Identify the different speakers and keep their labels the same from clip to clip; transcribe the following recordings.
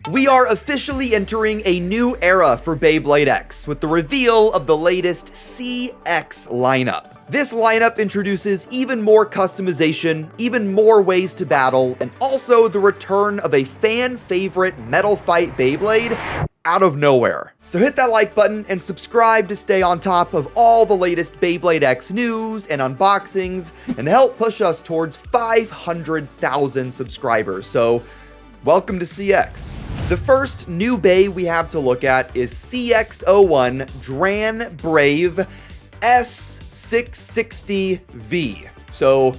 Speaker 1: We are officially entering a new era for Beyblade X with the reveal of the latest CX lineup. This lineup introduces even more customization, even more ways to battle, and also the return of a fan favorite metal fight Beyblade out of nowhere. So hit that like button and subscribe to stay on top of all the latest Beyblade X news and unboxings and help push us towards 500,000 subscribers. So welcome to CX. The first new bay we have to look at is CX01 DranBrave S660V. So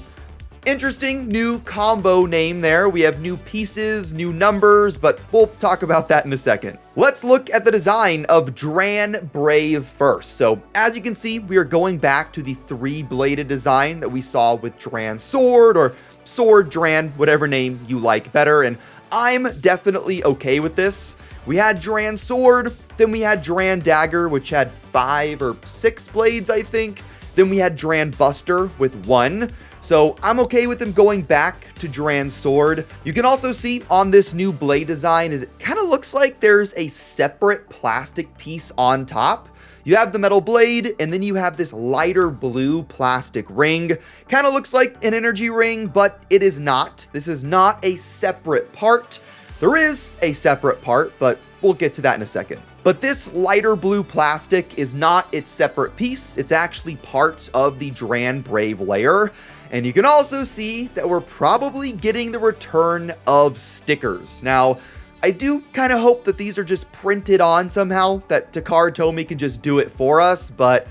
Speaker 1: interesting new combo name there. We have new pieces, new numbers, but we'll talk about that in a second. Let's look at the design of DranBrave first. So as you can see, we are going back to the three-bladed design that we saw with Dran Sword or Sword Dran, whatever name you like better, and I'm definitely okay with this. We had Dran Sword, then we had Dran Dagger, which had 5 or 6 blades, I think. Then we had Dran Buster with 1. So I'm okay with them going back to Dran Sword. You can also see on this new blade design is it kind of looks like there's a separate plastic piece on top. You have the metal blade, and then you have this lighter blue plastic ring. Kind of looks like an energy ring, but it is not. This is not a separate part. There is a separate part, but we'll get to that in a second. But this lighter blue plastic is not its separate piece. It's actually part of the DranBrave layer. And you can also see that we're probably getting the return of stickers. Now, I do kind of hope that these are just printed on somehow, that Takara Tomy can just do it for us, but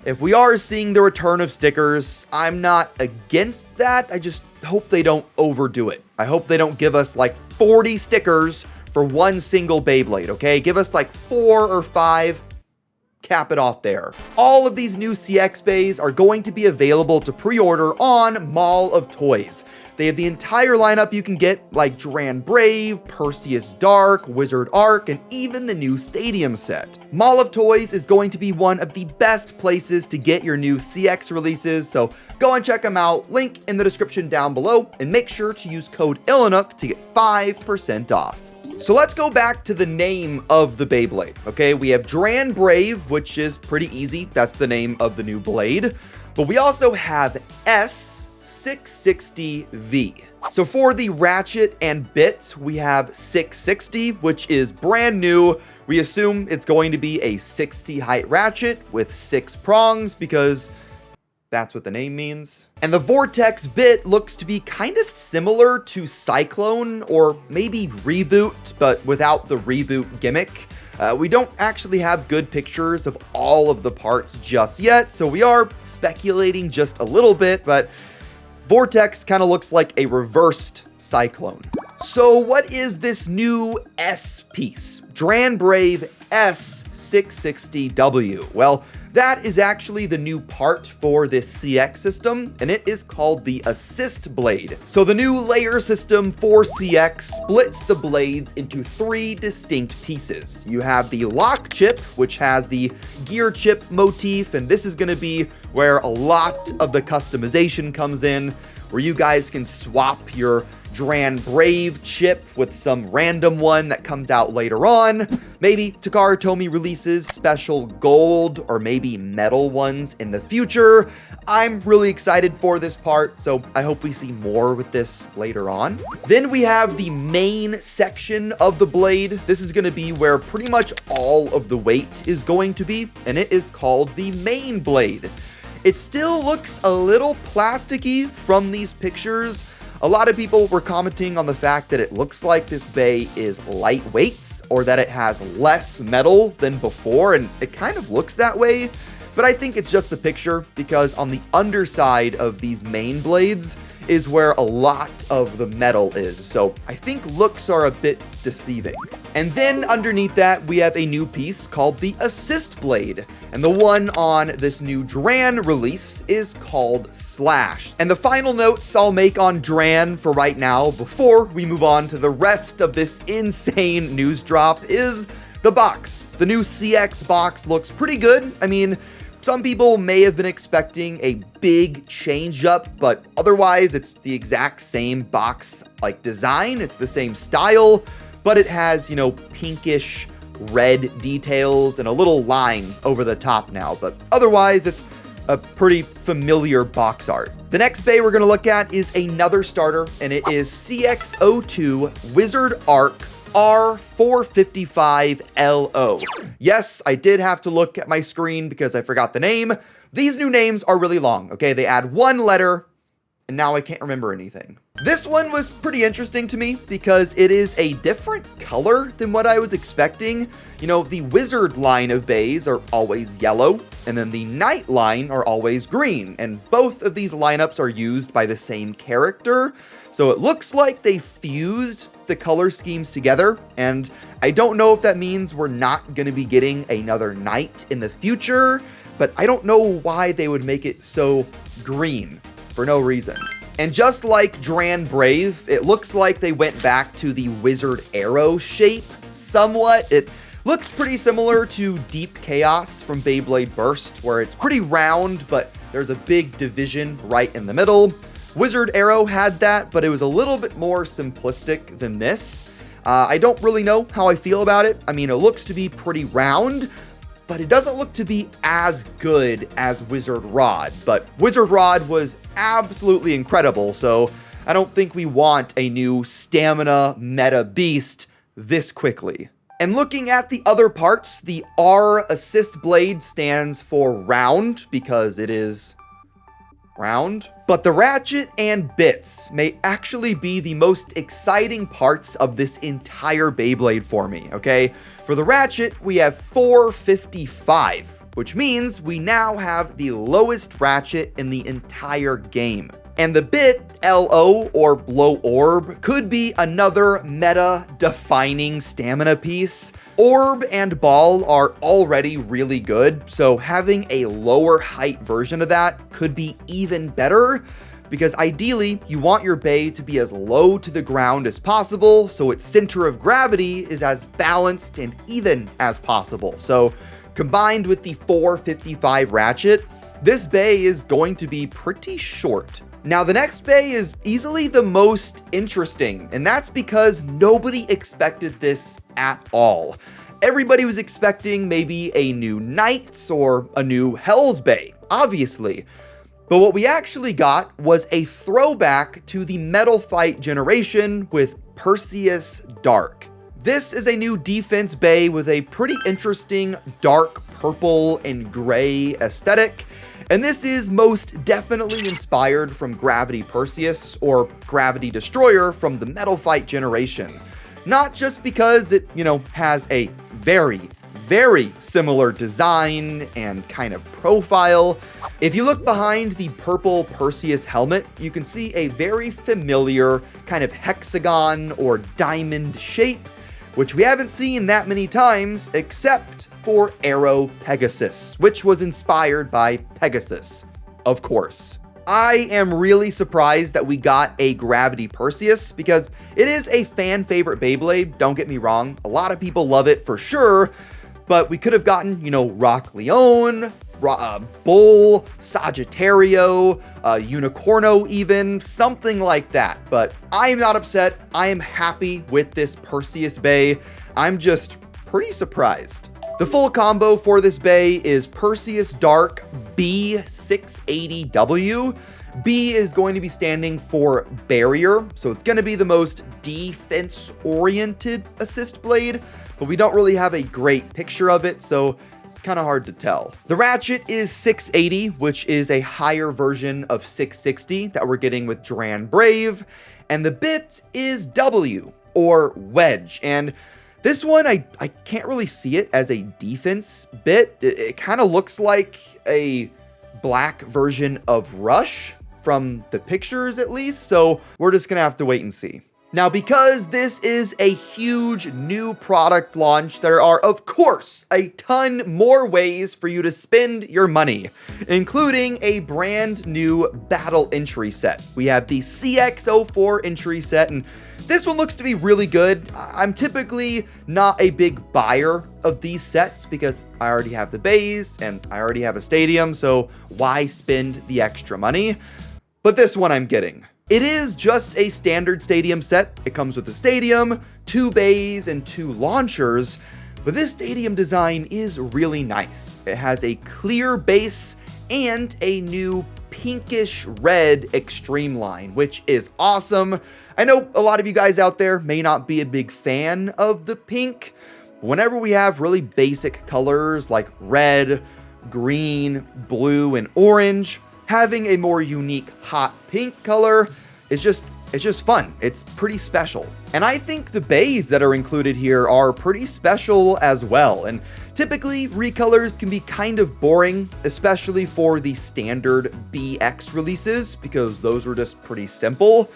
Speaker 1: if we are seeing the return of stickers, I'm not against that. I just hope they don't overdo it. I hope they don't give us like 40 stickers for one single Beyblade, okay? Give us like 4 or 5. Cap it off there. All of these new CX bays are going to be available to pre-order on Mall of Toys. They have the entire lineup you can get, like DranBrave, Perseus Dark, WizardArc, and even the new Stadium set. Mall of Toys is going to be one of the best places to get your new CX releases, so go and check them out. Link in the description down below, and make sure to use code ilinnuc to get 5% off. So let's go back to the name of the Beyblade, okay? We have DranBrave, which is pretty easy. That's the name of the new blade. But we also have S660V. So for the ratchet and bit, we have 660, which is brand new. We assume it's going to be a 60 height ratchet with 6 prongs because that's what the name means. And the Vortex bit looks to be kind of similar to Cyclone or maybe Reboot, but without the reboot gimmick. We don't actually have good pictures of all of the parts just yet, so we are speculating just a little bit, but Vortex kind of looks like a reversed Cyclone. So what is this new S piece? DranBrave S660W. Well, that is actually the new part for this CX system, and it is called the Assist Blade. So the new layer system for CX splits the blades into 3 distinct pieces. You have the lock chip, which has the gear chip motif, and this is going to be where a lot of the customization comes in, where you guys can swap your DranBrave chip with some random one that comes out later on. Maybe Takara Tomy releases special gold or maybe metal ones in the future. I'm really excited for this part, so I hope we see more with this later on. Then we have the main section of the blade. This is going to be where pretty much all of the weight is going to be, and it is called the main blade. It still looks a little plasticky from these pictures. A lot of people were commenting on the fact that it looks like this bay is lightweight or that it has less metal than before, and it kind of looks that way. But I think it's just the picture, because on the underside of these main blades is where a lot of the metal is. So I think looks are a bit deceiving. And then underneath that, we have a new piece called the Assist Blade. And the one on this new Dran release is called Slash. And the final notes I'll make on Dran for right now, before we move on to the rest of this insane news drop, is the box. The new CX box looks pretty good. I mean, some people may have been expecting a big change up, but otherwise it's the exact same box like design. It's the same style, but it has, pinkish red details and a little line over the top now, but otherwise it's a pretty familiar box art. The next bay we're going to look at is another starter, and it is CX02 WizardArc R455LO. Yes, I did have to look at my screen because I forgot the name. These new names are really long, okay? They add one letter, and now I can't remember anything. This one was pretty interesting to me because it is a different color than what I was expecting. The wizard line of bays are always yellow, and then the knight line are always green, and both of these lineups are used by the same character. So it looks like they fused the color schemes together, and I don't know if that means we're not going to be getting another knight in the future, but I don't know why they would make it so green for no reason. And just like DranBrave, it looks like they went back to the wizard arrow shape somewhat. It looks pretty similar to Deep Chaos from Beyblade Burst, where it's pretty round, but there's a big division right in the middle. Wizard Arrow had that, but it was a little bit more simplistic than this. I don't really know how I feel about it. I mean, it looks to be pretty round, but it doesn't look to be as good as Wizard Rod. But Wizard Rod was absolutely incredible, so I don't think we want a new stamina meta beast this quickly. And looking at the other parts, the R assist blade stands for round because it is round. But the ratchet and bits may actually be the most exciting parts of this entire Beyblade for me, okay? For the ratchet, we have 455, which means we now have the lowest ratchet in the entire game. And the bit, LO, or Blow Orb, could be another meta-defining stamina piece. Orb and Ball are already really good, so having a lower height version of that could be even better, because ideally, you want your bay to be as low to the ground as possible, so its center of gravity is as balanced and even as possible. So, combined with the 455 ratchet, this bay is going to be pretty short. Now, the next bay is easily the most interesting, and that's because nobody expected this at all. Everybody was expecting maybe a new Knights or a new Hell's Bay, obviously. But what we actually got was a throwback to the Metal Fight generation with Perseus Dark. This is a new defense bay with a pretty interesting dark purple and gray aesthetic. And this is most definitely inspired from Gravity Perseus or Gravity Destroyer from the Metal Fight generation. Not just because it, has a very, very similar design and kind of profile. If you look behind the purple Perseus helmet, you can see a very familiar kind of hexagon or diamond shape, which we haven't seen that many times except for Aero Pegasus, which was inspired by Pegasus, of course. I am really surprised that we got a Gravity Perseus because it is a fan favorite Beyblade, don't get me wrong. A lot of people love it for sure, but we could have gotten, Rock Leone, Bull, Sagittario, Unicorno even, something like that. But I am not upset. I am happy with this Perseus Bay. I'm just pretty surprised. The full combo for this bay is Perseus Dark B680W. B is going to be standing for barrier, so it's going to be the most defense-oriented assist blade, but we don't really have a great picture of it, so it's kind of hard to tell. The ratchet is 680, which is a higher version of 660 that we're getting with DranBrave, and the bit is W, or wedge, and this one, I can't really see it as a defense bit. It kind of looks like a black version of Rush from the pictures at least, so we're just gonna have to wait and see. Now, because this is a huge new product launch, there are, of course, a ton more ways for you to spend your money, including a brand new battle entry set. We have the CX04 entry set, and this one looks to be really good. I'm typically not a big buyer of these sets because I already have the bays and I already have a stadium, so why spend the extra money? But this one I'm getting. It is just a standard stadium set. It comes with a stadium, 2 bays, and 2 launchers, but this stadium design is really nice. It has a clear base and a new pinkish red extreme line, which is awesome. I know a lot of you guys out there may not be a big fan of the pink. Whenever we have really basic colors like red, green, blue, and orange, having a more unique hot pink color is just fun. It's pretty special. And I think the bays that are included here are pretty special as well. And typically recolors can be kind of boring, especially for the standard BX releases, because those were just pretty simple.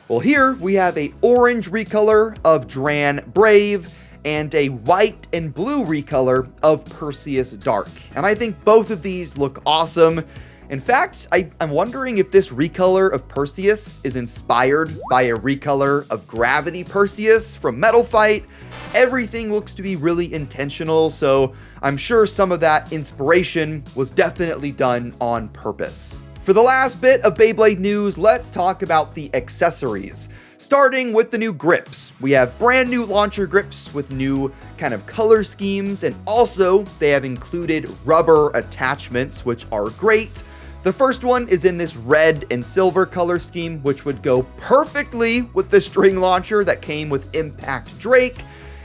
Speaker 1: Well, here we have a orange recolor of DranBrave and a white and blue recolor of Perseus Dark. And I think both of these look awesome. In fact, I'm wondering if this recolor of Perseus is inspired by a recolor of Gravity Perseus from Metal Fight. Everything looks to be really intentional, so I'm sure some of that inspiration was definitely done on purpose. For the last bit of Beyblade news, let's talk about the accessories. Starting with the new grips. We have brand new launcher grips with new kind of color schemes, and also they have included rubber attachments, which are great. The first one is in this red and silver color scheme, which would go perfectly with the string launcher that came with Impact Drake.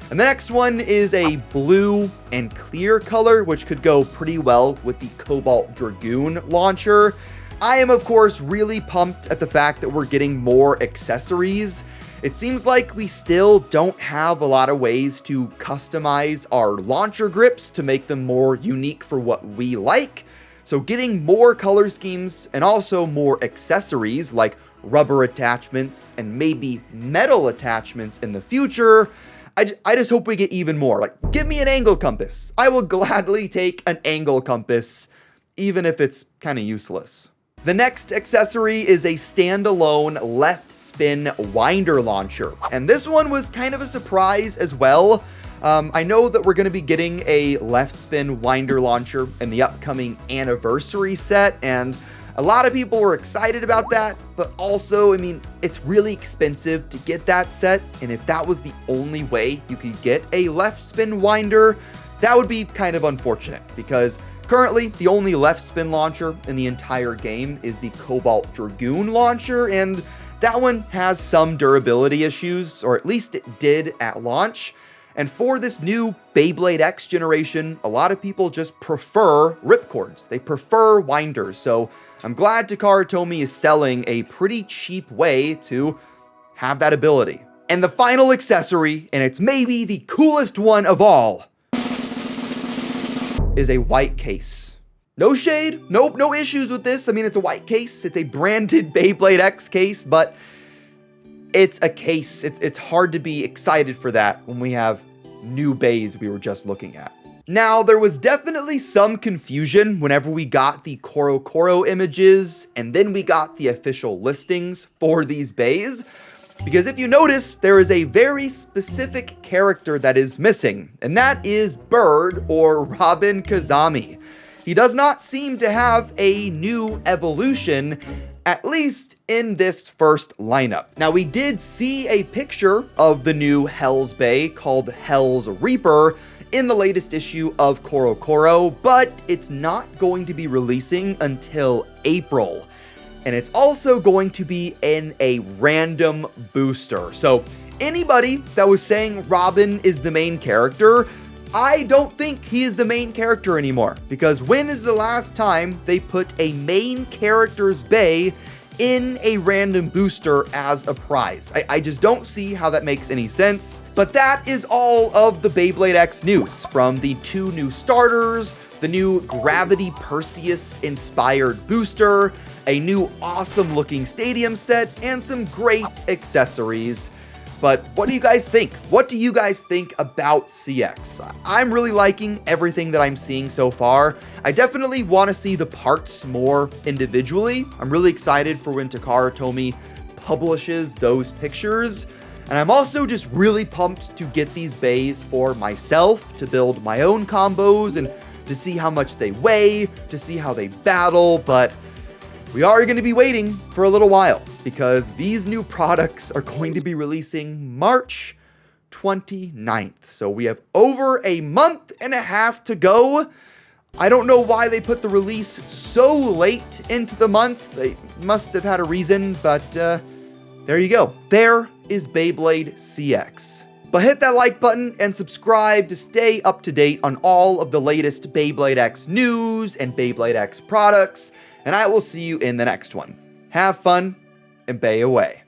Speaker 1: And the next one is a blue and clear color, which could go pretty well with the Cobalt Dragoon launcher. I am, of course, really pumped at the fact that we're getting more accessories. It seems like we still don't have a lot of ways to customize our launcher grips to make them more unique for what we like. So getting more color schemes and also more accessories like rubber attachments and maybe metal attachments in the future, I just hope we get even more. Like, give me an angle compass. I will gladly take an angle compass, even if it's kind of useless. The next accessory is a standalone left spin winder launcher. And this one was kind of a surprise as well. I know that we're going to be getting a left spin winder launcher in the upcoming anniversary set, and a lot of people were excited about that, but also, I mean, it's really expensive to get that set, and if that was the only way you could get a left spin winder, that would be kind of unfortunate, because currently the only left spin launcher in the entire game is the Cobalt Dragoon launcher, and that one has some durability issues, or at least it did at launch. And for this new Beyblade X generation, a lot of people just prefer ripcords. They prefer winders. So I'm glad Takara Tomy is selling a pretty cheap way to have that ability. And the final accessory, and it's maybe the coolest one of all, is a white case. No shade, nope, no issues with this. I mean, it's a white case. It's a branded Beyblade X case, but it's a case. It's hard to be excited for that when we have new bays we were just looking at. Now, there was definitely some confusion whenever we got the Koro images and then we got the official listings for these bays. Because if you notice, there is a very specific character that is missing, and that is Bird or Robin Kazami. He does not seem to have a new evolution, at least in this first lineup. Now, we did see a picture of the new Hell's Bay called Hell's Reaper in the latest issue of Koro, but it's not going to be releasing until April. And it's also going to be in a random booster. So anybody that was saying Robin is the main character, I don't think he is the main character anymore, because when is the last time they put a main character's bay in a random booster as a prize? I just don't see how that makes any sense. But that is all of the Beyblade X news, from the 2 new starters, the new Gravity Perseus inspired booster, a new awesome looking stadium set, and some great accessories. But what do you guys think? What do you guys think about CX? I'm really liking everything that I'm seeing so far. I definitely want to see the parts more individually. I'm really excited for when Takara Tomy publishes those pictures. And I'm also just really pumped to get these bays for myself, to build my own combos and to see how much they weigh, to see how they battle. But we are going to be waiting for a little while because these new products are going to be releasing March 29th. So we have over a month and a half to go. I don't know why they put the release so late into the month. They must have had a reason, but there you go. There is Beyblade CX. But hit that like button and subscribe to stay up to date on all of the latest Beyblade X news and Beyblade X products, and I will see you in the next one. Have fun and bay away.